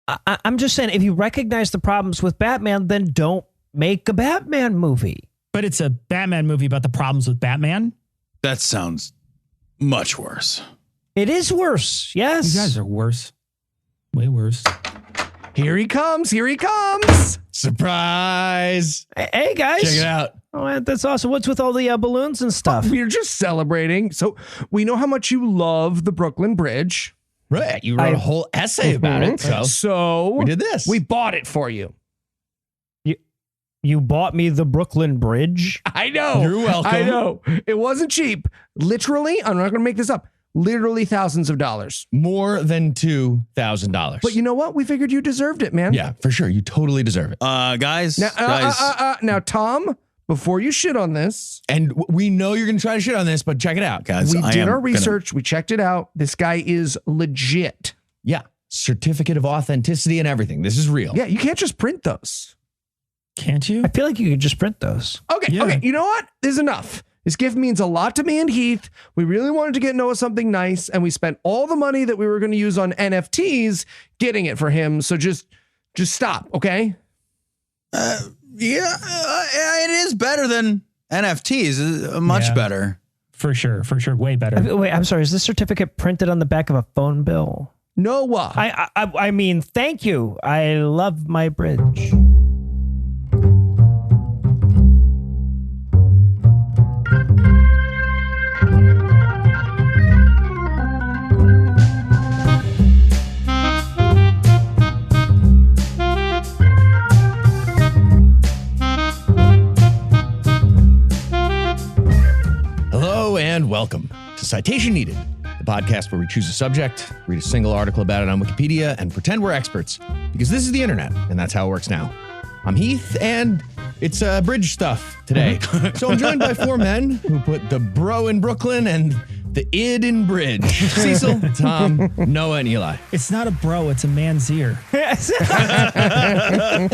I'm just saying, if you recognize the problems with Batman, then don't make a Batman movie. But it's a Batman movie about the problems with Batman. That sounds much worse. It is worse. Yes. You guys are worse. Way worse. Here he comes. Here he comes. Surprise. Hey, guys. Check it out. Oh, that's awesome. What's with all the balloons and stuff? We're just celebrating. So we know how much you love the Brooklyn Bridge. Right. You wrote a whole essay about it. So we did this. We bought it for you. You bought me the Brooklyn Bridge? I know. You're welcome. I know. It wasn't cheap. Literally, I'm not going to make this up. Literally thousands of dollars. More than $2,000. But you know what? We figured you deserved it, man. Yeah, for sure. You totally deserve it. Guys. Now, Tom, before you shit on this. And we know you're going to try to shit on this, but check it out, guys. We did our research. We checked it out. This guy is legit. Yeah. Certificate of authenticity and everything. This is real. Yeah, you can't just print those. Can't you? I feel like you could just print those. Okay, okay. You know what? This is enough. This gift means a lot to me and Heath. We really wanted to get Noah something nice, and we spent all the money that we were going to use on NFTs getting it for him. So just stop, okay? It is better than NFTs. Much better. For sure. Way better. Wait, I'm sorry. Is this certificate printed on the back of a phone bill? Noah. I mean, thank you. I love my bridge. Hello and welcome to Citation Needed, the podcast where we choose a subject, read a single article about it on Wikipedia, and pretend we're experts, because this is the internet, and that's how it works now. I'm Heath, and it's bridge stuff today. So I'm joined by four men who put the bro in Brooklyn and the id in bridge. Cecil, Tom, Noah, and Eli. It's not a bro, it's a man's ear.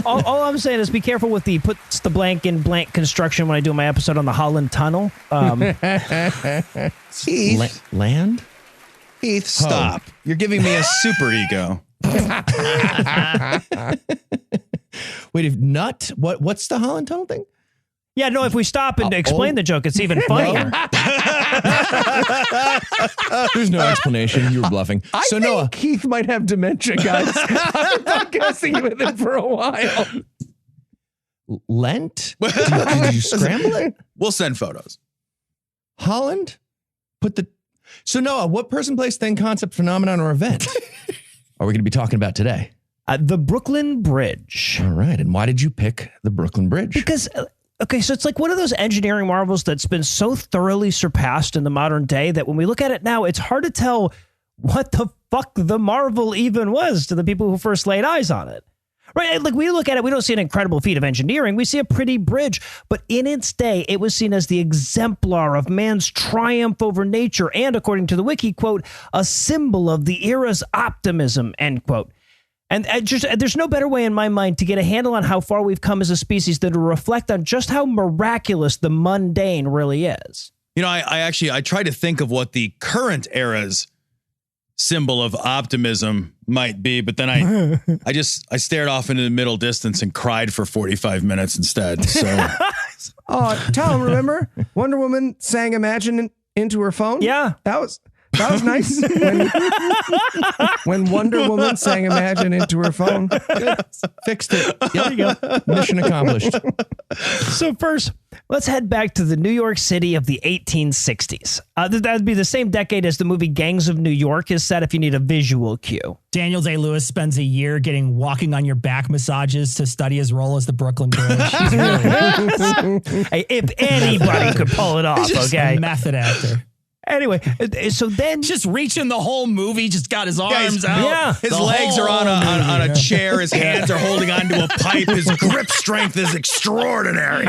all I'm saying is be careful with the puts the blank in blank construction when I do my episode on the Holland Tunnel. Heath. Land? Heath, stop. You're giving me a super ego. Wait, if nut, what's the Holland Tunnel thing? Yeah, no, if we stop and explain the joke, it's even funnier. There's no explanation. You were bluffing. I think Noah, Keith might have dementia, guys. I've been podcasting with him for a while. Lent? Did you scramble it? We'll send photos. Holland? So Noah, what person, place, thing, concept, phenomenon, or event are we going to be talking about today? The Brooklyn Bridge. All right. And why did you pick the Brooklyn Bridge? Because... Okay, so it's like one of those engineering marvels that's been so thoroughly surpassed in the modern day that when we look at it now, it's hard to tell what the fuck the marvel even was to the people who first laid eyes on it. Right? Like we look at it, we don't see an incredible feat of engineering. We see a pretty bridge, but in its day, it was seen as the exemplar of man's triumph over nature and, according to the wiki, quote, a symbol of the era's optimism, end quote. And there's no better way in my mind to get a handle on how far we've come as a species than to reflect on just how miraculous the mundane really is. You know, I tried to think of what the current era's symbol of optimism might be, but then I stared off into the middle distance and cried for 45 minutes instead. So, Tom, remember Wonder Woman sang "Imagine" into her phone? Yeah, that was nice. When Wonder Woman sang "Imagine" into her phone. Fixed it. There you go. Mission accomplished. So first, let's head back to the New York City of the 1860s. That'd be the same decade as the movie Gangs of New York is set, if you need a visual cue. Daniel Day-Lewis spends a year getting walking on your back massages to study his role as the Brooklyn Bridge. Hey, if anybody could pull it off, okay? A method actor. Anyway, so then just reaching the whole movie, just got his arms out. Yeah. His legs are on a chair. His hands are holding onto a pipe. His grip strength is extraordinary.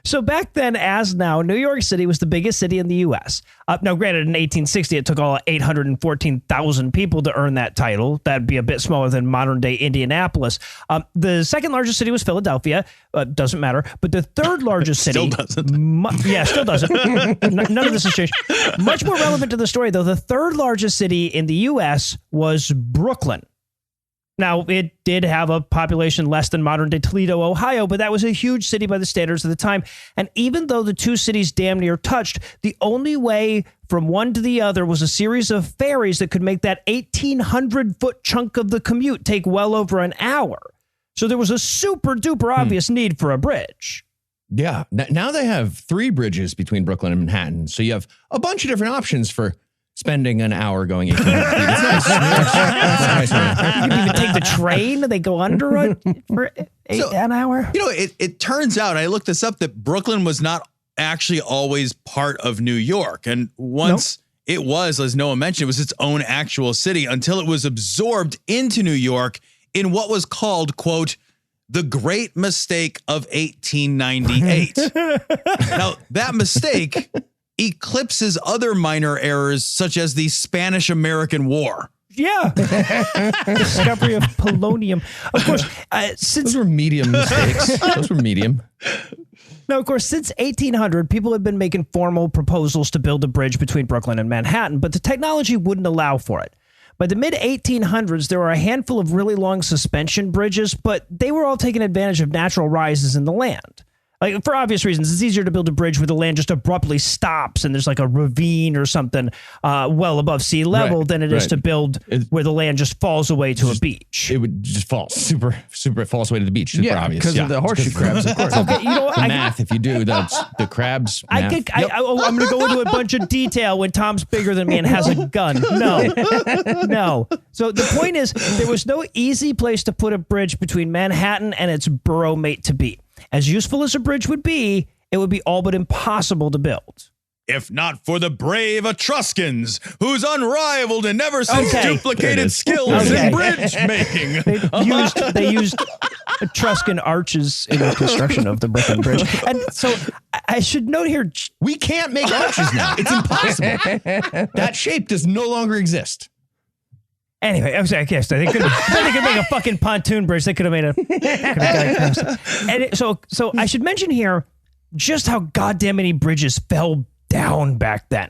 So back then, as now, New York City was the biggest city in the U.S. Now, granted, in 1860, it took all 814,000 people to earn that title. That'd be a bit smaller than modern-day Indianapolis. The second largest city was Philadelphia. Doesn't matter. But the third largest city... Still doesn't. Still doesn't. None of this has changed. Much more relevant to the story, though, the third largest city in the U.S. was Brooklyn. Now, it did have a population less than modern-day Toledo, Ohio, but that was a huge city by the standards of the time. And even though the two cities damn near touched, the only way from one to the other was a series of ferries that could make that 1,800-foot chunk of the commute take well over an hour. So there was a super-duper obvious need for a bridge. Yeah. Now they have 3 bridges between Brooklyn and Manhattan. So you have a bunch of different options for spending an hour going 1,800 feet. It's nice. You can even take the train. They go under it for an hour. You know, it turns out, I looked this up, that Brooklyn was not actually always part of New York. And once it was, as Noah mentioned, it was its own actual city until it was absorbed into New York in what was called, quote, the Great Mistake of 1898. Now, that mistake eclipses other minor errors such as the Spanish-American War. Yeah. Discovery of polonium. Of course, since Those were medium mistakes. Those were medium. Now, of course, since 1800, people had been making formal proposals to build a bridge between Brooklyn and Manhattan, but the technology wouldn't allow for it. By the mid-1800s, there were a handful of really long suspension bridges, but they were all taking advantage of natural rises in the land. Like, for obvious reasons, it's easier to build a bridge where the land just abruptly stops and there's like a ravine or something well above sea level than it is to build where the land just falls away to a beach. It would just fall super falls away to the beach. Super obvious. Because of the horseshoe crabs, of course. Okay, you know what? The math, if you do, that's the crabs. I'm going to go into a bunch of detail when Tom's bigger than me and has a gun. No. So the point is, there was no easy place to put a bridge between Manhattan and its borough mate-to-be. As useful as a bridge would be, it would be all but impossible to build. If not for the brave Etruscans, whose unrivaled and never since duplicated skills in bridge making. They used Etruscan arches in the construction of the Brooklyn Bridge. And so I should note here, We can't make arches now. It's impossible. That shape does no longer exist. anyway, I guess they could make a fucking pontoon bridge. They could have made a. And so I should mention here just how goddamn many bridges fell down back then.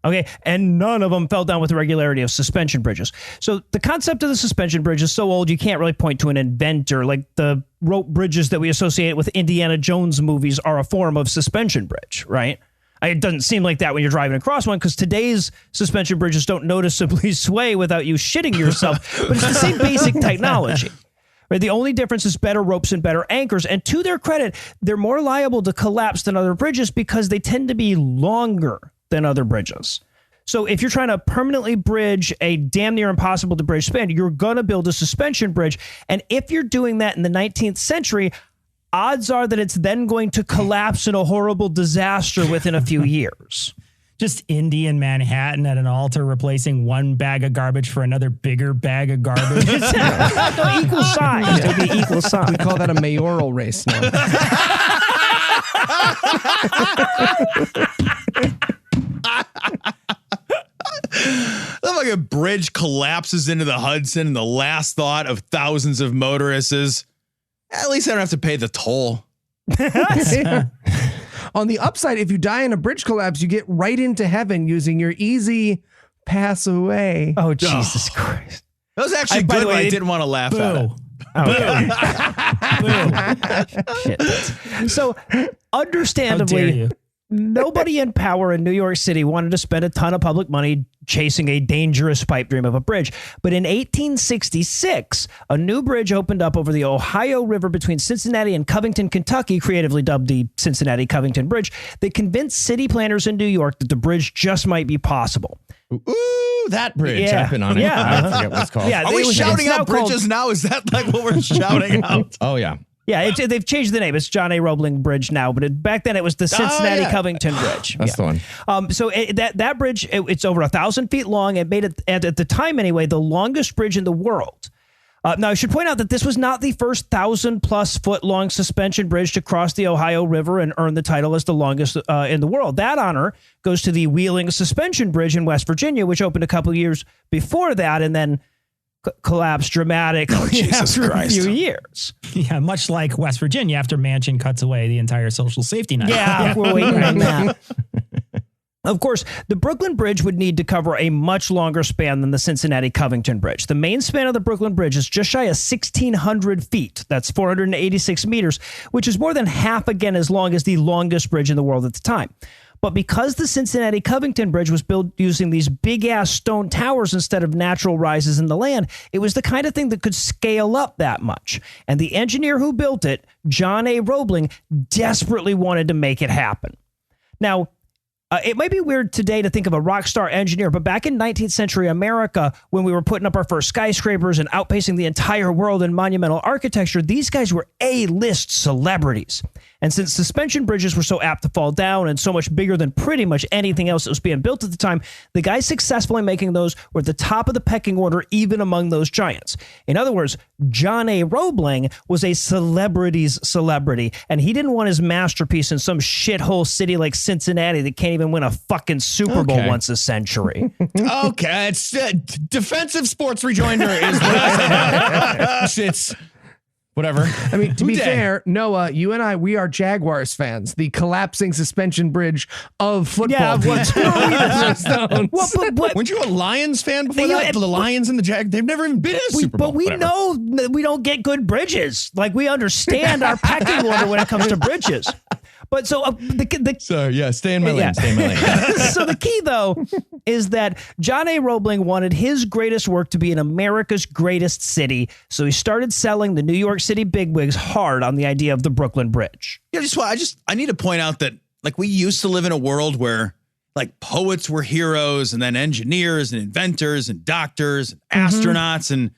Okay, and none of them fell down with the regularity of suspension bridges. So the concept of the suspension bridge is so old you can't really point to an inventor. Like the rope bridges that we associate with Indiana Jones movies are a form of suspension bridge, right? It doesn't seem like that when you're driving across one because today's suspension bridges don't noticeably sway without you shitting yourself. But it's the same basic technology. Right? The only difference is better ropes and better anchors. And to their credit, they're more liable to collapse than other bridges because they tend to be longer than other bridges. So if you're trying to permanently bridge a damn near impossible to bridge span, you're going to build a suspension bridge. And if you're doing that in the 19th century, odds are that it's then going to collapse in a horrible disaster within a few years. Just Indy and Manhattan at an altar replacing one bag of garbage for another bigger bag of garbage. No, equal size. It would be equal size. We call that a mayoral race now. Like a bridge collapses into the Hudson and the last thought of thousands of motorists is, at least I don't have to pay the toll. On the upside, if you die in a bridge collapse, you get right into heaven using your easy pass away. Oh, Jesus Christ. That was actually by good, the but way, I didn't want to laugh at it. Shit. So, understandably, nobody in power in New York City wanted to spend a ton of public money chasing a dangerous pipe dream of a bridge. But in 1866, a new bridge opened up over the Ohio River between Cincinnati and Covington, Kentucky, creatively dubbed the Cincinnati-Covington Bridge, that convinced city planners in New York that the bridge just might be possible. Ooh, that bridge. Yeah. I've been on it. Yeah. I forget what it's called. Yeah, Are we shouting out bridges now? Is that like what we're shouting out? Oh, yeah. Yeah, they've changed the name. It's John A. Roebling Bridge now, but back then it was the Cincinnati-Covington Bridge. That's the one. So that bridge, it's over 1,000 feet long. It made it, at the time anyway, the longest bridge in the world. Now, I should point out that this was not the first 1,000+ foot long suspension bridge to cross the Ohio River and earn the title as the longest in the world. That honor goes to the Wheeling Suspension Bridge in West Virginia, which opened a couple of years before that and then collapsed dramatically after a few years. Yeah, much like West Virginia after Manchin cuts away the entire social safety net. Yeah, we're waiting on that. Of course, the Brooklyn Bridge would need to cover a much longer span than the Cincinnati-Covington Bridge. The main span of the Brooklyn Bridge is just shy of 1,600 feet. That's 486 meters, which is more than half again as long as the longest bridge in the world at the time. But because the Cincinnati-Covington Bridge was built using these big-ass stone towers instead of natural rises in the land, it was the kind of thing that could scale up that much. And the engineer who built it, John A. Roebling, desperately wanted to make it happen. Now, it might be weird today to think of a rock star engineer, but back in 19th century America, when we were putting up our first skyscrapers and outpacing the entire world in monumental architecture, these guys were A-list celebrities. And since suspension bridges were so apt to fall down and so much bigger than pretty much anything else that was being built at the time, the guys successfully making those were at the top of the pecking order, even among those giants. In other words, John A. Roebling was a celebrity's celebrity, and he didn't want his masterpiece in some shithole city like Cincinnati that can't even win a fucking Super Bowl once a century. Okay, it's defensive sports rejoinder is what it's whatever. I mean, to be fair, Noah, you and I, we are Jaguars fans. The collapsing suspension bridge of football. Weren't you a Lions fan before that? The Lions and the Jag, they've never even been in a Super Bowl. But we know that we don't get good bridges. Like, we understand our pecking order when it comes to bridges. But so stay in my lane. Stay in my lane. So the key, though, is that John A. Roebling wanted his greatest work to be in America's greatest city. So he started selling the New York City bigwigs hard on the idea of the Brooklyn Bridge. Yeah, I need to point out that like we used to live in a world where like poets were heroes and then engineers and inventors and doctors and astronauts and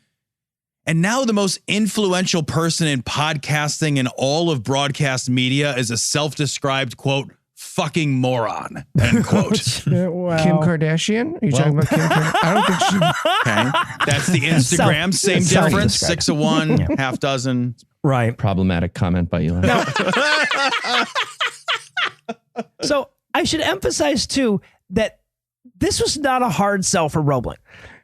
now the most influential person in podcasting and all of broadcast media is a self-described, quote, fucking moron, end quote. Wow. Kim Kardashian? Are you talking about Kim Kardashian? I don't think she... Okay. That's the Instagram. Same difference. 6 of 1, half dozen. Right. Problematic comment by Eli. So I should emphasize, too, that this was not a hard sell for Roebling.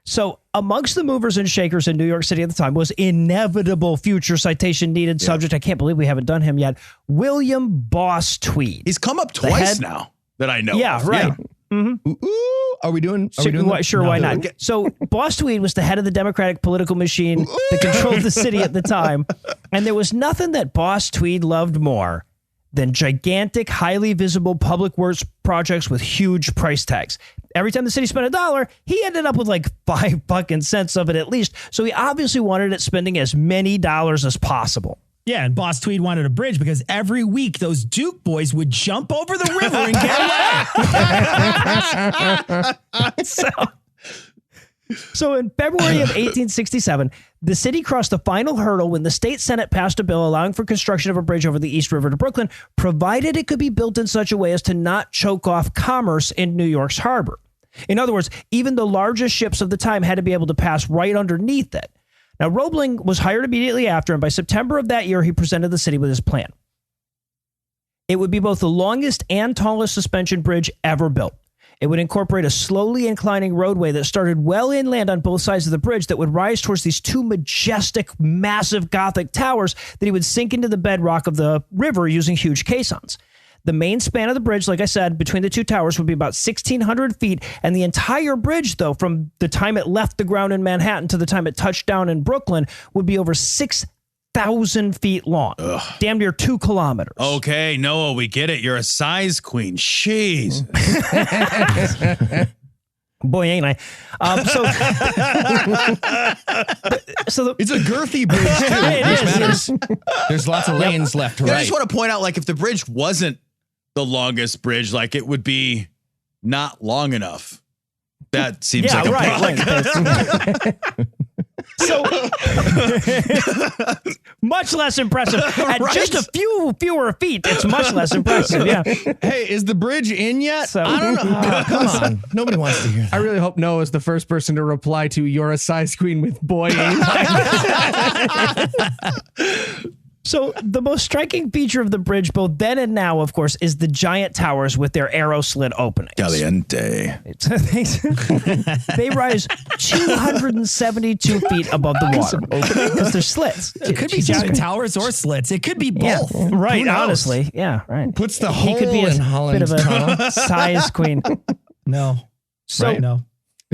So amongst the movers and shakers in New York City at the time was inevitable future citation needed subject. I can't believe we haven't done him yet. William Boss Tweed. He's come up twice now that I know. Yeah, of. right. Yeah. Mm-hmm. Are we doing Sure, why not? So Boss Tweed was the head of the Democratic political machine that controlled the city at the time. And there was nothing that Boss Tweed loved more than gigantic, highly visible public works projects with huge price tags. Every time the city spent $1, he ended up with like 5 fucking cents of it at least. So he obviously wanted it spending as many dollars as possible. Yeah, and Boss Tweed wanted a bridge because every week those Duke boys would jump over the river and get away. So in February of 1867, the city crossed the final hurdle when the state Senate passed a bill allowing for construction of a bridge over the East River to Brooklyn, provided it could be built in such a way as to not choke off commerce in New York's harbor. In other words, even the largest ships of the time had to be able to pass right underneath it. Now, Roebling was hired immediately after, and by September of that year, he presented the city with his plan. It would be both the longest and tallest suspension bridge ever built. It would incorporate a slowly inclining roadway that started well inland on both sides of the bridge that would rise towards these 2 majestic, massive Gothic towers that he would sink into the bedrock of the river using huge caissons. The main span of the bridge, like I said, between the 2 towers would be about 1,600 feet, and the entire bridge, though, from the time it left the ground in Manhattan to the time it touched down in Brooklyn, would be over 6,000 feet long. Ugh. Damn near 2 kilometers. Okay, Noah, we get it. You're a size queen. Jeez. Boy, ain't I? It's a girthy bridge, too. It is. There's lots of lanes left to Yeah, right. I just want to point out, like, if the bridge wasn't the longest bridge, like, it would be not long enough. That seems like a problem. So, much less impressive. At just a few fewer feet, it's much less impressive. Yeah. Hey, is the bridge in yet? So- I don't know. Oh, come on. Nobody wants to hear that. I really hope Noah is the first person to reply to "You're a size queen" with boy. So the most striking feature of the bridge, both then and now, of course, is the giant towers with their arrow slit openings. Caliente. They rise 272 feet above the water because they're slits. It could be giant towers or slits. It could be both. Right, Who knows? honestly. Yeah, right. Puts the He hole could be in a bit Holland's of tunnel. a size queen. No. So Right? No.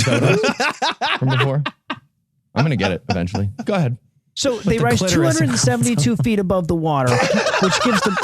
From before. I'm going to get it eventually. Go ahead. So they the rise clitoris 272 feet above the water, which gives them.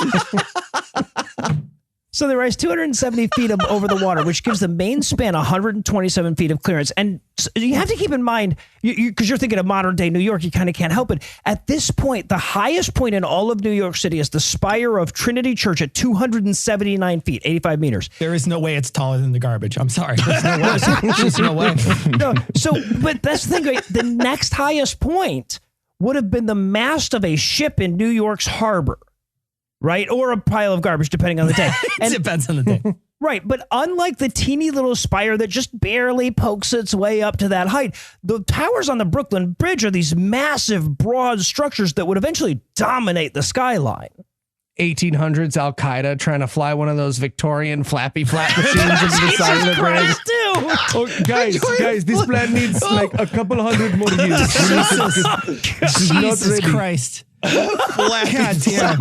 So they rise 270 feet over the water, which gives the main span 127 feet of clearance. And you have to keep in mind, because you're thinking of modern day New York, you kind of can't help it. At this point, the highest point in all of New York City is the spire of Trinity Church at 279 feet, 85 meters. There is no way it's taller than the garbage. I'm sorry. There's no way. There's no way. No, so, but that's the thing. Right? The next highest point would have been the mast of a ship in New York's harbor, right? Or a pile of garbage, depending on the day. It depends on the day. Right. But unlike the teeny little spire that just barely pokes its way up to that height, the towers on the Brooklyn Bridge are these massive, broad structures that would eventually dominate the skyline. 1800s Al Qaeda trying to fly one of those Victorian flappy flap machines into the side of the bridge. Christ, dude. Oh, guys, this plan needs like a couple hundred more years. This is not Jesus ready. Christ. God damn.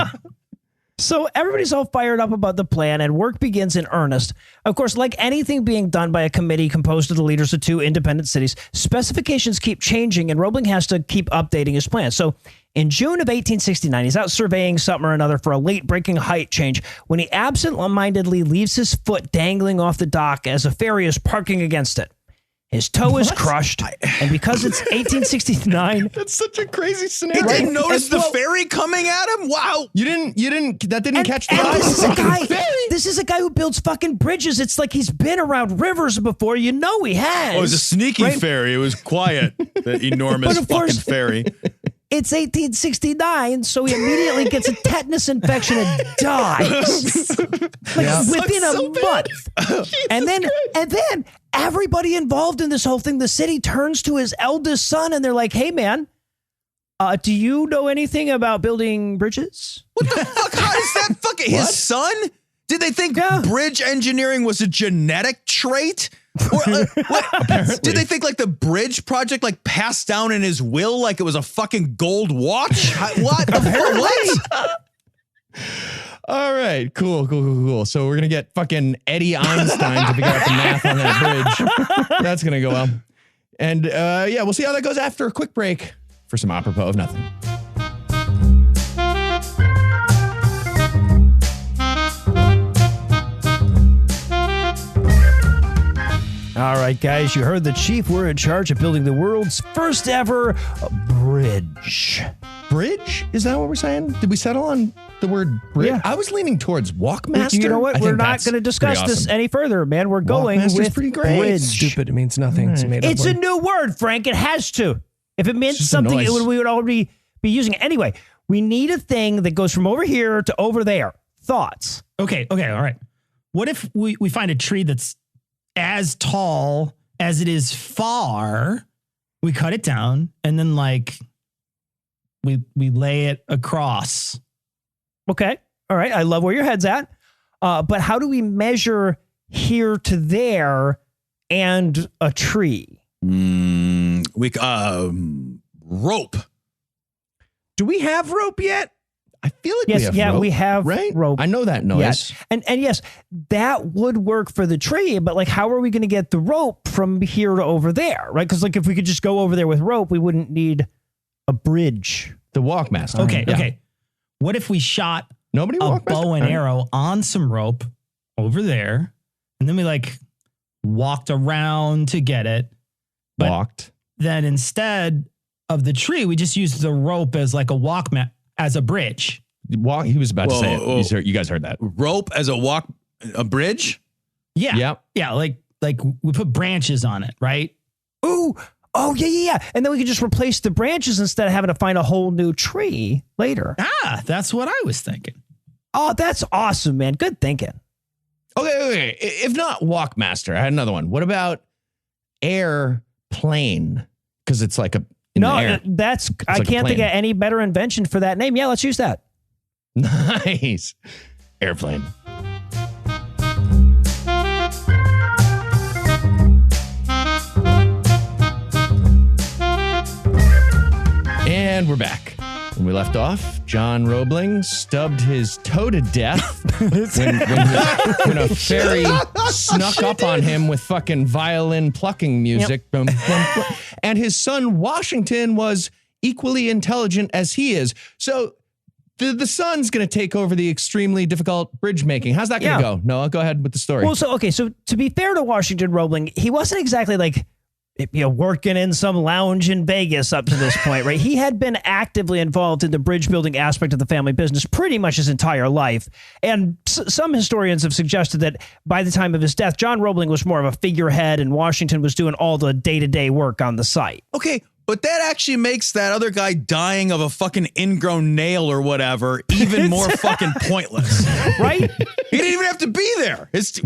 So everybody's all fired up about the plan and work begins in earnest. Of course, like anything being done by a committee composed of the leaders of two independent cities, specifications keep changing and Roebling has to keep updating his plan. So in June of 1869, he's out surveying something or another for a late-breaking height change when he absent-mindedly leaves his foot dangling off the dock as a ferry is parking against it. His toe is crushed, and because it's 1869... That's such a crazy He scenario. didn't notice And the well- ferry coming at him? Wow. That didn't catch the And eye. this is a guy. This is a guy who builds fucking bridges. It's like he's been around rivers before. You know he has. Oh, it was a sneaky right? ferry. It was quiet. The enormous But of fucking course- ferry. It's 1869, so he immediately gets a tetanus infection and dies within a month. And then everybody involved in this whole thing, the city turns to his eldest son, and they're like, "Hey, man, do you know anything about building bridges?" What the fuck? How is that fucking his son? Did they think Yeah. bridge engineering was a genetic trait? Or, what? Did they think like the bridge project like passed down in his will like it was a fucking gold watch? What? What? All right, cool. So we're gonna get fucking Eddie Einstein to figure out the math on that bridge. That's gonna go well. And yeah, we'll see how that goes after a quick break for some apropos of nothing. All right, guys, you heard the chief. We're in charge of building the world's first ever bridge. Bridge? Is that what we're saying? Did we settle on the word bridge? Yeah. I was leaning towards Walkmaster. You know what? I We're think not that's going to discuss pretty this awesome. any further, man. We're going Walkmaster's with pretty great. bridge. Stupid. It means nothing. It's a made up It's a word. new word, Frank. It has to. If it meant just a something, noise. we would already be using it. Anyway, we need a thing that goes from over here to over there. Thoughts? Okay, all right. What if we find a tree that's as tall as it is far, we cut it down, and then like we lay it across? Okay. All right. I love where your head's at. But how do we measure here to there and a tree? Rope. Do we have rope yet? I feel like Yes, we have yeah, rope, we have right? rope. I know that noise. Yes. And yes, that would work for the tree, but like how are we going to get the rope from here to over there, right? Because like if we could just go over there with rope, we wouldn't need a bridge. The Walkmaster. Okay, Yeah. okay. What if we shot Nobody a Walkmaster? bow and All right. arrow on some rope over there, and then we like walked around to get it? But Walked. then instead of the tree, we just used the rope as like a walkman, as a bridge. Walk. He was about to say Whoa. it. You guys heard that. Rope as a bridge? Yeah. Yep. Yeah. Like we put branches on it, right? Ooh, Oh, yeah. And then we could just replace the branches instead of having to find a whole new tree later. That's what I was thinking. Oh, that's awesome, man. Good thinking. Okay. If not Walkmaster, I had another one. What about airplane? Because it's like in the air. I like can't think of any better invention for that name. Yeah, let's use that. Nice. Airplane. And we're back. When we left off, John Roebling stubbed his toe to death when a fairy snuck up on him with fucking violin plucking music. Boom, boom, boom. And his son Washington was equally intelligent as he is. So the son's going to take over the extremely difficult bridge making. How's that going to go? Noah, go ahead with the story. Well, so to be fair to Washington Roebling, he wasn't exactly like, working in some lounge in Vegas up to this point, right? He had been actively involved in the bridge building aspect of the family business pretty much his entire life. And some historians have suggested that by the time of his death, John Roebling was more of a figurehead and Washington was doing all the day-to-day work on the site. Okay, but that actually makes that other guy dying of a fucking ingrown nail or whatever even more fucking pointless. Right? He didn't even have to be there. It's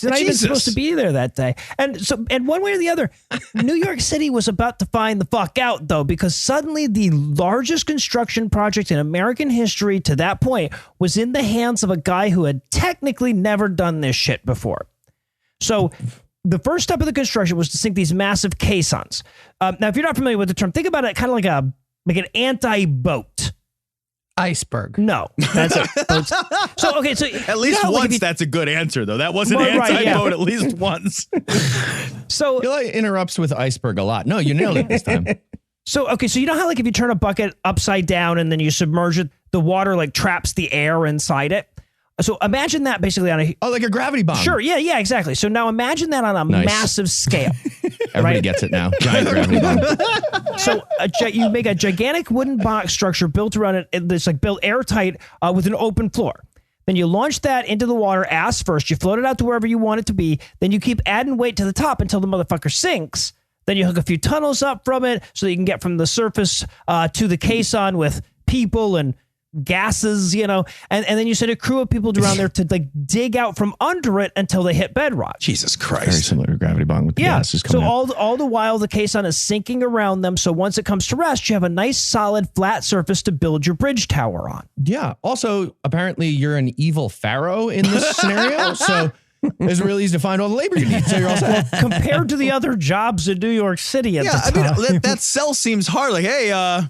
not even supposed to be there that day. And one way or the other, New York City was about to find the fuck out, though, because suddenly the largest construction project in American history to that point was in the hands of a guy who had technically never done this shit before. So the first step of the construction was to sink these massive caissons. Now, if you're not familiar with the term, think about it kind of like an anti-boat. Iceberg. No, that's it. So at least once that's a good answer, though. That wasn't anti-boat at least once. So Eli interrupts with iceberg a lot. No, you nailed it this time. So you know how like if you turn a bucket upside down and then you submerge it, the water like traps the air inside it. So imagine that basically on like a gravity bomb. Sure, yeah, exactly. So now imagine that on a massive scale. Everybody gets it now. Giant gravity bomb. So you make a gigantic wooden box structure built around it that's like built airtight with an open floor. Then you launch that into the water ass first. You float it out to wherever you want it to be. Then you keep adding weight to the top until the motherfucker sinks. Then you hook a few tunnels up from it so that you can get from the surface to the caisson with people and gases, and then you send a crew of people around there to like dig out from under it until they hit bedrock. Jesus Christ. Very similar to gravity bomb with the gases coming out. So all the while the caisson is sinking around them. So once it comes to rest, you have a nice solid flat surface to build your bridge tower on. Yeah. Also, apparently you're an evil pharaoh in this scenario. So it's really easy to find all the labor you need. So you're also compared to the other jobs in New York City at the time. I mean, that sell seems hard. Like, hey,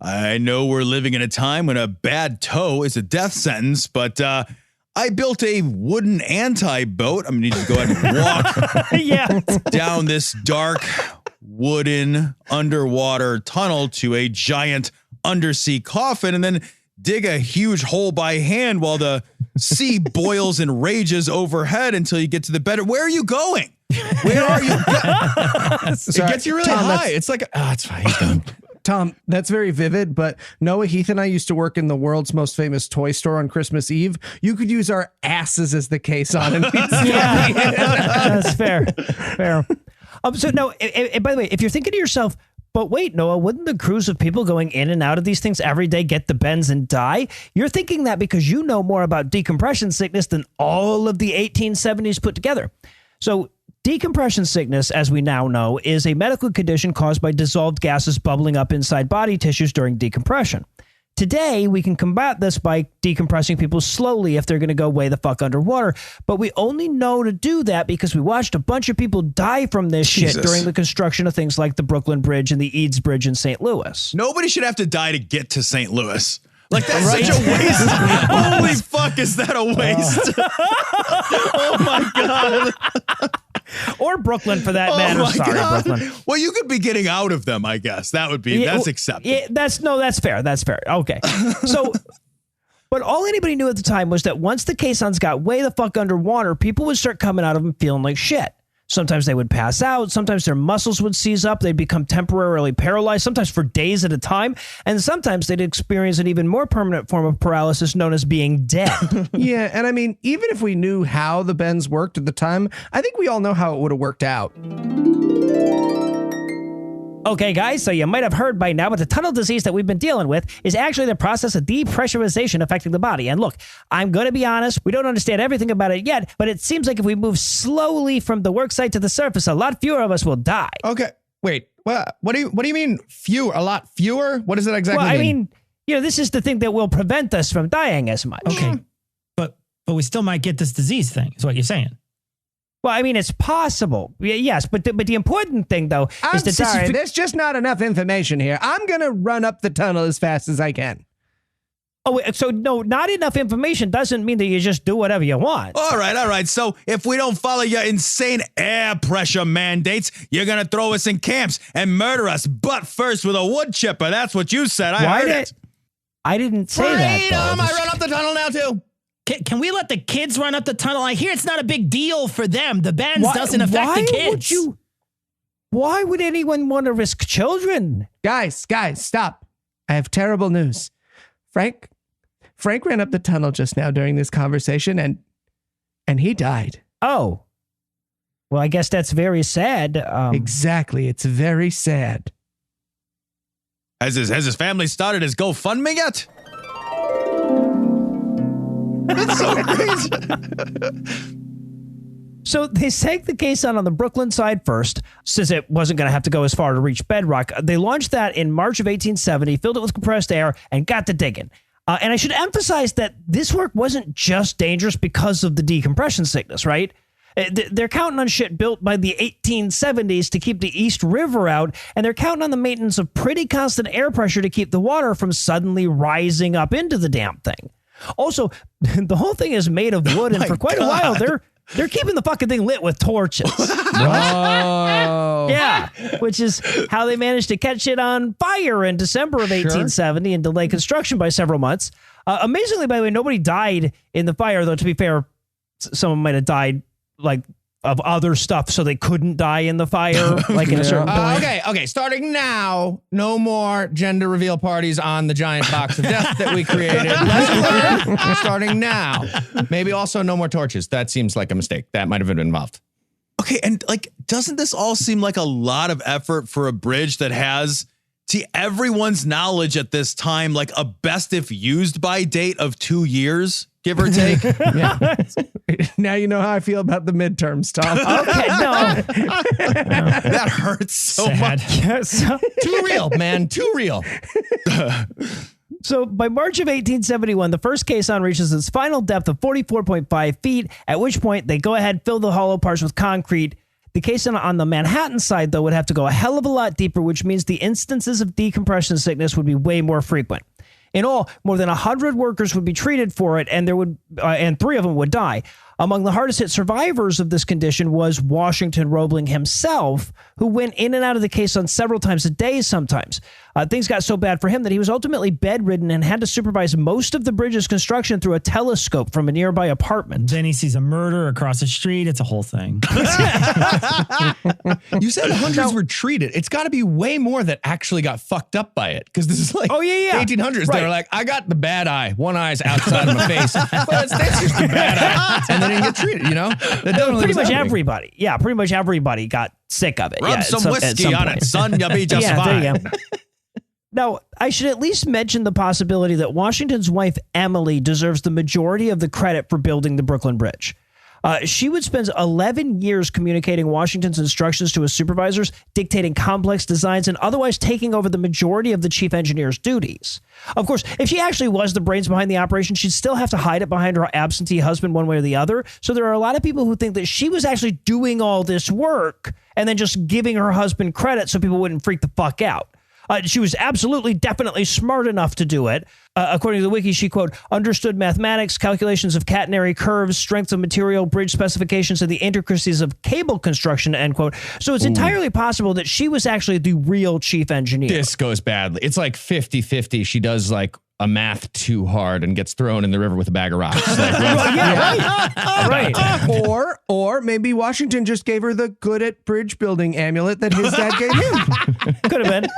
I know we're living in a time when a bad toe is a death sentence, but I built a wooden anti-boat. I'm going to need you to go ahead and walk down this dark wooden underwater tunnel to a giant undersea coffin and then dig a huge hole by hand while the sea boils and rages overhead until you get to the bed. Where are you going? Where are you? It gets you really high. It's like, it's fine. He's done. Tom, that's very vivid, but Noah, Heath, and I used to work in the world's most famous toy store on Christmas Eve. You could use our asses as the caisson. And that's fair. So no, by the way, if you're thinking to yourself, but wait, Noah, wouldn't the crews of people going in and out of these things every day get the bends and die? You're thinking that because you know more about decompression sickness than all of the 1870s put together. So decompression sickness, as we now know, is a medical condition caused by dissolved gases bubbling up inside body tissues during decompression. Today, we can combat this by decompressing people slowly if they're going to go way the fuck underwater. But we only know to do that because we watched a bunch of people die from this shit during the construction of things like the Brooklyn Bridge and the Eads Bridge in St. Louis. Nobody should have to die to get to St. Louis. Like, that's such a waste. Holy fuck, is that a waste? Oh, my God. Or Brooklyn, for that matter. Sorry, God. Brooklyn. Well, you could be getting out of them, I guess. That would be, that's acceptable. Yeah, that's fair. That's fair. Okay. So, but all anybody knew at the time was that once the caissons got way the fuck underwater, people would start coming out of them feeling like shit. Sometimes they would pass out. Sometimes their muscles would seize up. They'd become temporarily paralyzed, sometimes for days at a time. And sometimes they'd experience an even more permanent form of paralysis known as being dead. Yeah. And I mean, even if we knew how the bends worked at the time, I think we all know how it would have worked out. Okay, guys, so you might have heard by now, but the tunnel disease that we've been dealing with is actually the process of depressurization affecting the body. And look, I'm going to be honest, we don't understand everything about it yet, but it seems like if we move slowly from the worksite to the surface, a lot fewer of us will die. Okay, wait. What do you mean fewer? A lot fewer? What does that exactly Well, I mean? mean, this is the thing that will prevent us from dying as much. Okay. But we still might get this disease thing, is what you're saying. Well, I mean, it's possible. Yes, but the important thing, though, I'm is that sorry, this is... there's just not enough information here. I'm going to run up the tunnel as fast as I can. Oh, so no, not enough information doesn't mean that you just do whatever you want. All right. So if we don't follow your insane air pressure mandates, you're going to throw us in camps and murder us butt first with a wood chipper. That's what you said. I heard it. I didn't say that, though. I run up the tunnel now, too. Can we let the kids run up the tunnel? I hear it's not a big deal for them. The bends doesn't affect the kids. Why would anyone want to risk children? Guys, stop. I have terrible news. Frank ran up the tunnel just now during this conversation and he died. Oh. Well, I guess that's very sad. Exactly. It's very sad. Has his family started his GoFundMe yet? That's so crazy. So they sank the Caisson on the Brooklyn side first, since it wasn't going to have to go as far to reach bedrock. They launched that in March of 1870, filled it with compressed air, and got to digging. And I should emphasize that this work wasn't just dangerous because of the decompression sickness, right? They're counting on shit built by the 1870s to keep the East River out, and they're counting on the maintenance of pretty constant air pressure to keep the water from suddenly rising up into the damn thing. Also, the whole thing is made of wood, and for quite a while, they're keeping the fucking thing lit with torches. Oh. Yeah, which is how they managed to catch it on fire in December of 1870 and delay construction by several months. Amazingly, by the way, nobody died in the fire, though, to be fair, someone might have died like of other stuff, so they couldn't die in the fire, like in a certain point. Okay. Starting now, no more gender reveal parties on the giant box of death that we created. Lesson learned. Starting now. Maybe also no more torches. That seems like a mistake. That might have been involved. Okay, and doesn't this all seem like a lot of effort for a bridge that has, to everyone's knowledge at this time, like a best if used by date of 2 years, give or take? Yeah. Now you know how I feel about the midterms, Tom. Okay, no. That hurts so Sad. much. Yeah, so, Too real, man. Too real. so by March of 1871, the first Caisson reaches its final depth of 44.5 feet, at which point they go ahead, fill the hollow parts with concrete. The Caisson on the Manhattan side, though, would have to go a hell of a lot deeper, which means the instances of decompression sickness would be way more frequent. In all, more than 100 workers would be treated for it, and 3 of them would die. Among the hardest hit survivors of this condition was Washington Roebling himself, who went in and out of the Caisson several times a day sometimes. Things got so bad for him that he was ultimately bedridden and had to supervise most of the bridge's construction through a telescope from a nearby apartment. Then he sees a murder across the street. It's a whole thing. You said hundreds were treated. It's got to be way more that actually got fucked up by it. Because this is like 1800s. Right. They were like, I got the bad eye. One eye's outside of my face. Well, that's just a bad eye. And they didn't get treated, you know? Pretty much everybody. Yeah, pretty much everybody got sick of it. Rub some whiskey on it, son. You'll be just fine. There you go. Now, I should at least mention the possibility that Washington's wife, Emily, deserves the majority of the credit for building the Brooklyn Bridge. She would spend 11 years communicating Washington's instructions to his supervisors, dictating complex designs, and otherwise taking over the majority of the chief engineer's duties. Of course, if she actually was the brains behind the operation, she'd still have to hide it behind her absentee husband one way or the other. So there are a lot of people who think that she was actually doing all this work and then just giving her husband credit so people wouldn't freak the fuck out. She was absolutely, definitely smart enough to do it. According to the wiki, she, quote, understood mathematics, calculations of catenary curves, strength of material, bridge specifications, and the intricacies of cable construction, end quote. So it's entirely possible that she was actually the real chief engineer. This goes badly. It's like 50-50. She does like a math too hard and gets thrown in the river with a bag of rocks. Like, Right. Or maybe Washington just gave her the good at bridge building amulet that his dad gave him. Could have been.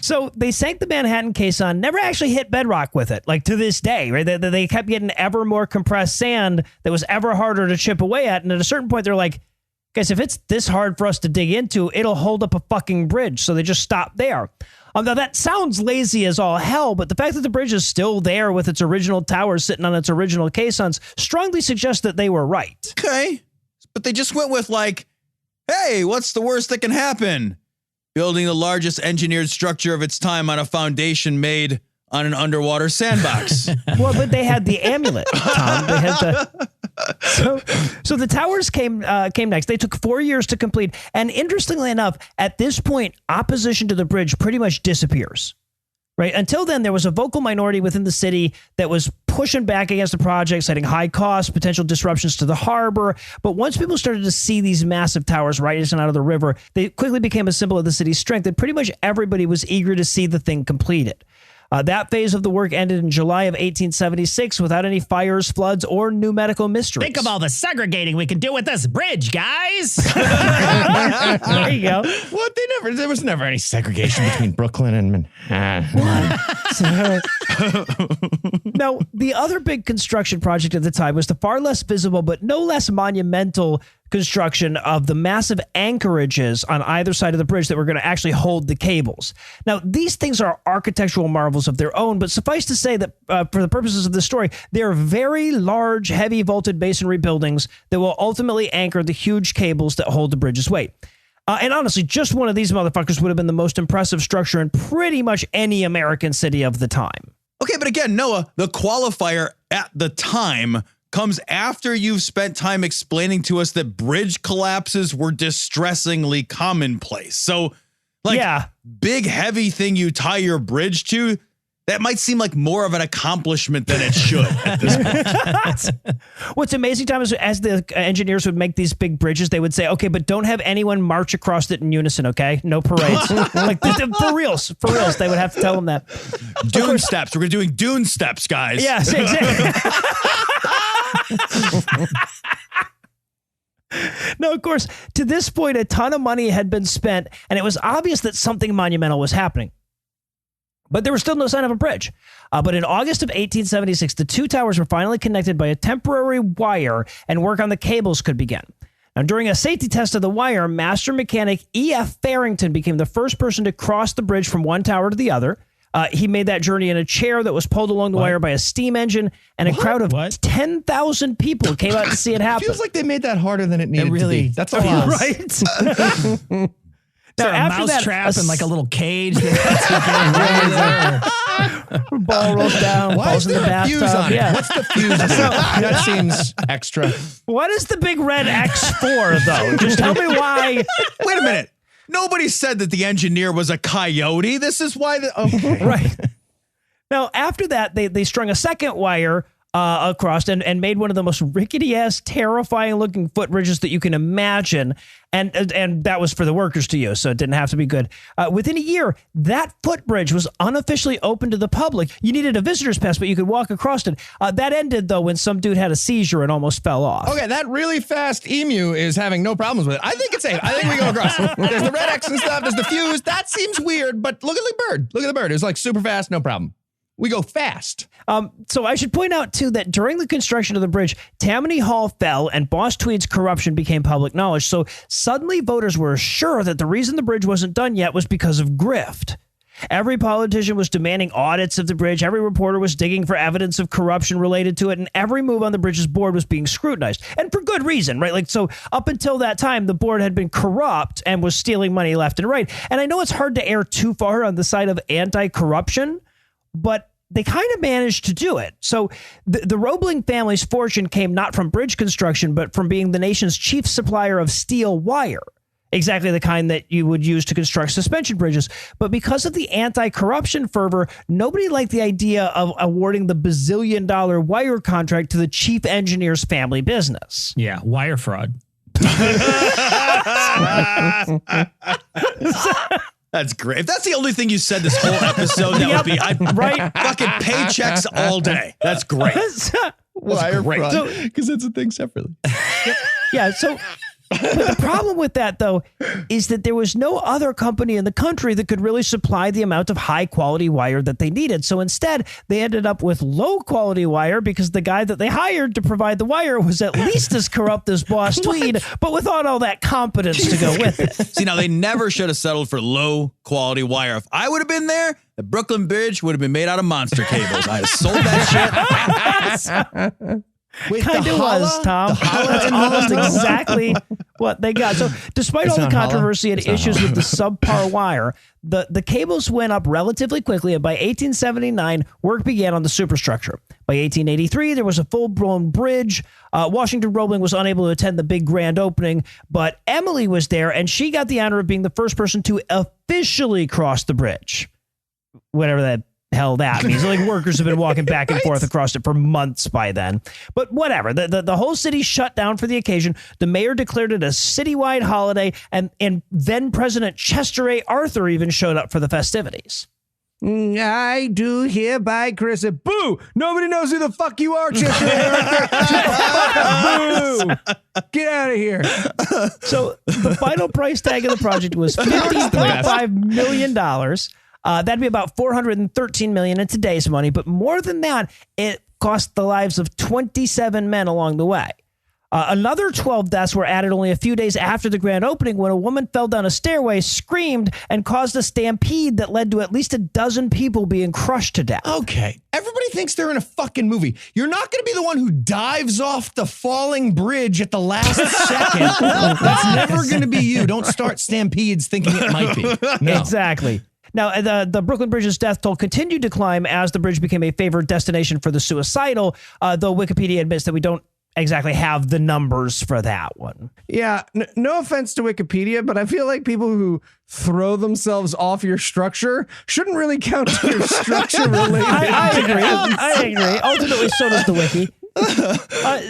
So they sank the Manhattan Caisson, never actually hit bedrock with it, like to this day, right? They kept getting ever more compressed sand that was ever harder to chip away at. And at a certain point, they're like, guys, if it's this hard for us to dig into, it'll hold up a fucking bridge. So they just stopped there. Now, that sounds lazy as all hell, but the fact that the bridge is still there with its original towers sitting on its original caissons strongly suggests that they were right. Okay. But they just went with like, hey, what's the worst that can happen? Building the largest engineered structure of its time on a foundation made on an underwater sandbox. Well, but they had the amulet, Tom. They had the... So the towers came next. They took 4 years to complete. And interestingly enough, at this point, opposition to the bridge pretty much disappears. Right? Until then, there was a vocal minority within the city that was pushing back against the project, citing high costs, potential disruptions to the harbor. But once people started to see these massive towers rising out of the river, they quickly became a symbol of the city's strength. And pretty much everybody was eager to see the thing completed. That phase of the work ended in July of 1876 without any fires, floods, or new medical mysteries. Think of all the segregating we can do with this bridge, guys. There you go. What? There was never any segregation between Brooklyn and Manhattan. Now, the other big construction project at the time was the far less visible but no less monumental construction of the massive anchorages on either side of the bridge that were going to actually hold the cables. Now, these things are architectural marvels of their own, but suffice to say that for the purposes of this story, they're very large, heavy vaulted masonry buildings that will ultimately anchor the huge cables that hold the bridge's weight. And honestly, just one of these motherfuckers would have been the most impressive structure in pretty much any American city of the time. Okay, but again, Noah, the qualifier at the time comes after you've spent time explaining to us that bridge collapses were distressingly commonplace. So, like, big, heavy thing you tie your bridge to, that might seem like more of an accomplishment than it should at this point. What's amazing, Tom, is as the engineers would make these big bridges, they would say, okay, but don't have anyone march across it in unison, okay? No parades. Like, for reals, they would have to tell them that. Dune steps. We're doing dune steps, guys. Yes, exactly. No, of course, to this point, a ton of money had been spent, and it was obvious that something monumental was happening. But there was still no sign of a bridge. But in August of 1876, the two towers were finally connected by a temporary wire, and work on the cables could begin. Now, during a safety test of the wire, master mechanic E.F. Farrington became the first person to cross the bridge from one tower to the other. He made that journey in a chair that was pulled along the wire by a steam engine, and a crowd of 10,000 people came out to see it happen. It feels like they made that harder than it needed to be. That's all. Right? Now, after that, trap in like a little cage. Ball rolls down. Why is falls in the there a fuse bathtub. on it? Yeah. What's the fuse? That seems extra. What is the big red X for, though? Just tell me why. Wait a minute. Nobody said that the engineer was a coyote. This is why okay. Right. Now, after that, they strung a second wire across and made one of the most rickety-ass, terrifying-looking footbridges that you can imagine. And that was for the workers to use, so it didn't have to be good. Within a year, that footbridge was unofficially open to the public. You needed a visitor's pass, but you could walk across it. That ended, though, when some dude had a seizure and almost fell off. Okay, that really fast emu is having no problems with it. I think it's safe. I think we go across. There's the red X and stuff. There's the fuse. That seems weird, but look at the bird. Look at the bird. It's like super fast, no problem. We go fast. So I should point out, too, that during the construction of the bridge, Tammany Hall fell and Boss Tweed's corruption became public knowledge. So suddenly voters were sure that the reason the bridge wasn't done yet was because of grift. Every politician was demanding audits of the bridge. Every reporter was digging for evidence of corruption related to it. And every move on the bridge's board was being scrutinized. And for good reason, right? Like, so up until that time, the board had been corrupt and was stealing money left and right. And I know it's hard to err too far on the side of anti-corruption, but they kind of managed to do it. So the Roebling family's fortune came not from bridge construction, but from being the nation's chief supplier of steel wire, exactly the kind that you would use to construct suspension bridges. But because of the anti-corruption fervor, nobody liked the idea of awarding the bazillion-dollar wire contract to the chief engineer's family business. Yeah, wire fraud. That's great. If that's the only thing you said this whole episode, that would be right. Fucking paychecks all day. That's great. Wire fraud, because it's a thing separately. Yeah, so But the problem with that, though, is that there was no other company in the country that could really supply the amount of high quality wire that they needed. So instead, they ended up with low quality wire because the guy that they hired to provide the wire was at least as corrupt as Boss Tweed, but without all that competence to go with it. See, now they never should have settled for low quality wire. If I would have been there, the Brooklyn Bridge would have been made out of monster cables. I'd have sold that shit. Wait, Kind of was, Tom. That's almost exactly what they got. So despite all the not Hala. controversy and It's not issues with the subpar wire, the cables went up relatively quickly, and by 1879, work began on the superstructure. By 1883, there was a full-blown bridge. Washington Roebling was unable to attend the big grand opening, but Emily was there, and she got the honor of being the first person to officially cross the bridge. Whatever that hell that means. Like, workers have been walking back and forth across it for months by then. But whatever. The whole city shut down for the occasion. The mayor declared it a citywide holiday, and then President Chester A. Arthur even showed up for the festivities. I do hereby, Chris. Boo! Nobody knows who the fuck you are, Chester. Boo! Get out of here. So the final price tag of the project was $15.5 million. That'd be about $413 million in today's money. But more than that, it cost the lives of 27 men along the way. Another 12 deaths were added only a few days after the grand opening when a woman fell down a stairway, screamed, and caused a stampede that led to at least a dozen people being crushed to death. Okay. Everybody thinks they're in a fucking movie. You're not going to be the one who dives off the falling bridge at the last second. That's never going to be you. Don't start stampedes thinking it might be. No. Exactly. Now, the Brooklyn Bridge's death toll continued to climb as the bridge became a favored destination for the suicidal, though Wikipedia admits that we don't exactly have the numbers for that one. Yeah, no offense to Wikipedia, but I feel like people who throw themselves off your structure shouldn't really count to your structure related. I agree. Ultimately, so does the wiki.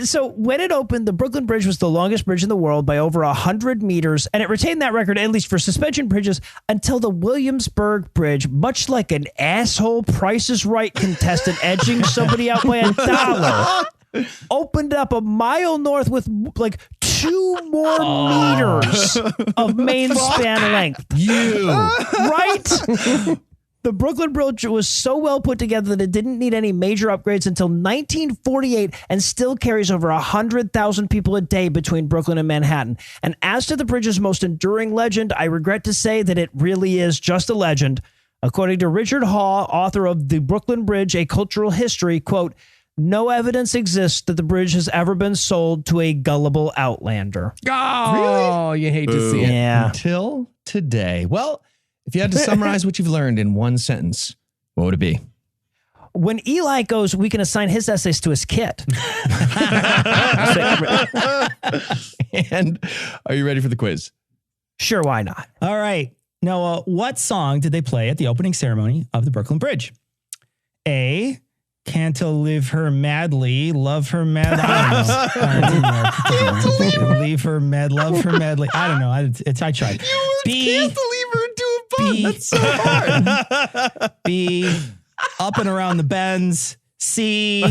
So when it opened, the Brooklyn Bridge was the longest bridge in the world by over 100 meters, and it retained that record, at least for suspension bridges, until the Williamsburg Bridge, much like an asshole Price is Right contestant edging somebody out by $1, opened up a mile north with like 2 more meters of main span length. Right? The Brooklyn Bridge was so well put together that it didn't need any major upgrades until 1948 and still carries over 100,000 people a day between Brooklyn and Manhattan. And as to the bridge's most enduring legend, I regret to say that it really is just a legend. According to Richard Haw, author of The Brooklyn Bridge, A Cultural History, quote, "No evidence exists that the bridge has ever been sold to a gullible outlander." Oh, really? You hate to see it. Yeah. Until today. Well, if you had to summarize what you've learned in one sentence, what would it be? When Eli goes, we can assign his essays to his kid. And are you ready for the quiz? Sure, why not? All right. Noah, what song did they play at the opening ceremony of the Brooklyn Bridge? A, Cantilever her madly, love her madly. I don't know. Leave her mad, love her madly. I don't know. I tried. B, Cantilever into a bun. B, That's so hard. B, up and around the bends. C,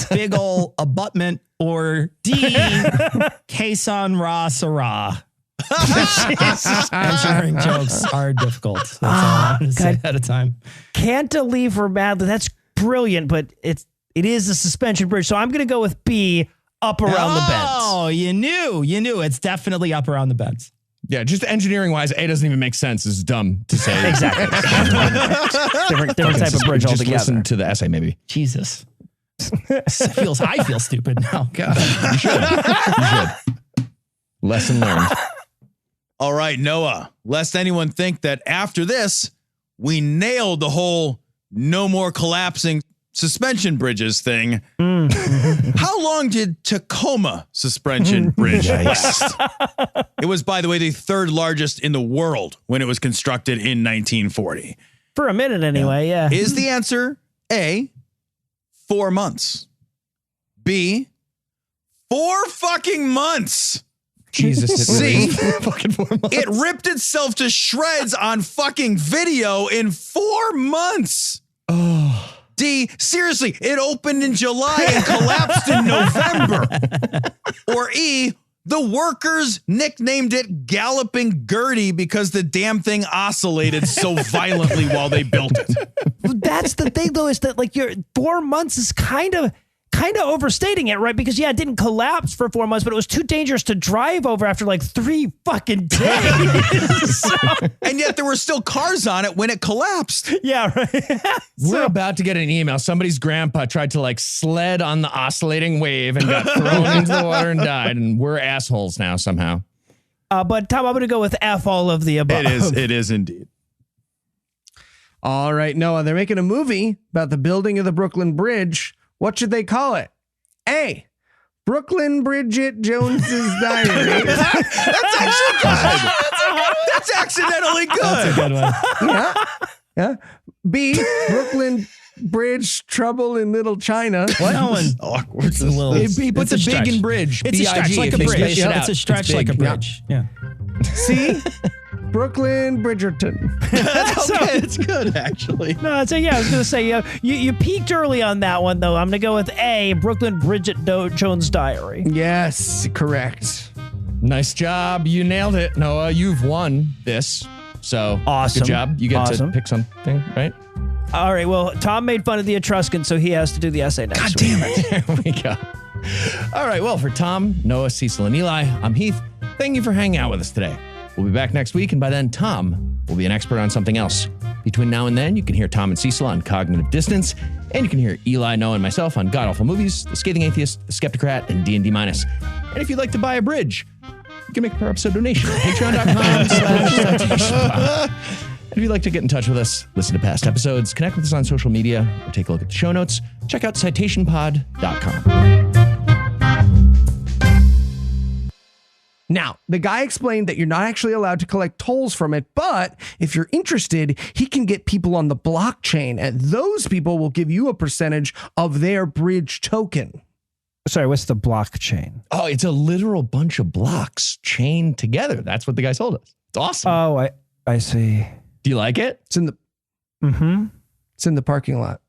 big ol' abutment. Or D, Kason Ra Sarah. Answering jokes are difficult. That's all I want to say at a time. Cantilever madly. That's brilliant, but it is a suspension bridge. So I'm going to go with B, up around the bends. Oh, you knew. It's definitely up around the bends. Yeah, just engineering wise, A doesn't even make sense. It's dumb to say. Exactly. different type of bridge just altogether. listen to the essay, maybe. Jesus. I feel stupid now. God. You should. Lesson learned. All right, Noah, lest anyone think that after this, we nailed the whole no more collapsing suspension bridges thing. How long did Tacoma Suspension Bridge last? It was, by the way, the 3rd largest in the world when it was constructed in 1940. For a minute anyway, yeah. Is the answer A, 4 months? B, 4 fucking months? Jesus. See, fucking 4 months. it ripped itself to shreds on fucking video in 4 months. Oh. D, seriously, it opened in July and collapsed in November. Or E, The workers nicknamed it Galloping Gertie because the damn thing oscillated so violently while they built it. That's the thing, though, is that like your 4 months is kind of overstating it, right? Because it didn't collapse for 4 months, but it was too dangerous to drive over after like 3 fucking days. And yet there were still cars on it when it collapsed. Yeah, right. We're about to get an email. Somebody's grandpa tried to like sled on the oscillating wave and got thrown into the water and died. And we're assholes now somehow. But Tom, I'm going to go with F all of the above. It is indeed. All right, Noah, they're making a movie about the building of the Brooklyn Bridge. What should they call it? A, Brooklyn Bridget Jones's Diary. That's actually good. That's accidentally good. That's a good one. Yeah. B, Brooklyn Bridge Trouble in Little China. What? That one. Awkward. It's a little. He puts a it's big stretch. in bridge. It's a stretch B-I-G, like a if they bridge. space it out. It's a stretch like a big. bridge. Yeah. C, Brooklyn Bridgerton. That's okay. It's good, actually. No, so I was going to say, you peaked early on that one, though. I'm going to go with A, Brooklyn Bridget Jones Diary. Yes, correct. Nice job. You nailed it, Noah. You've won this. So Awesome. Good job. You get Awesome. to pick something, right? All right, well, Tom made fun of the Etruscans, so he has to do the essay next week. Damn it. There we go. All right. Well, for Tom, Noah, Cecil, and Eli, I'm Heath. Thank you for hanging out with us today. We'll be back next week, and by then, Tom will be an expert on something else. Between now and then, you can hear Tom and Cecil on Cognitive Dissonance, and you can hear Eli, Noah, and myself on God Awful Movies, The Scathing Atheist, The Skeptocrat, and D&D Minus. And if you'd like to buy a bridge, you can make a per episode donation at patreon.com/citationpod. And if you'd like to get in touch with us, listen to past episodes, connect with us on social media, or take a look at the show notes, check out citationpod.com. Now, the guy explained that you're not actually allowed to collect tolls from it, but if you're interested, he can get people on the blockchain, and those people will give you a percentage of their bridge token. Sorry, what's the blockchain? Oh, it's a literal bunch of blocks chained together. That's what the guy told us. It's awesome. Oh, I see. Do you like it? It's in the parking lot.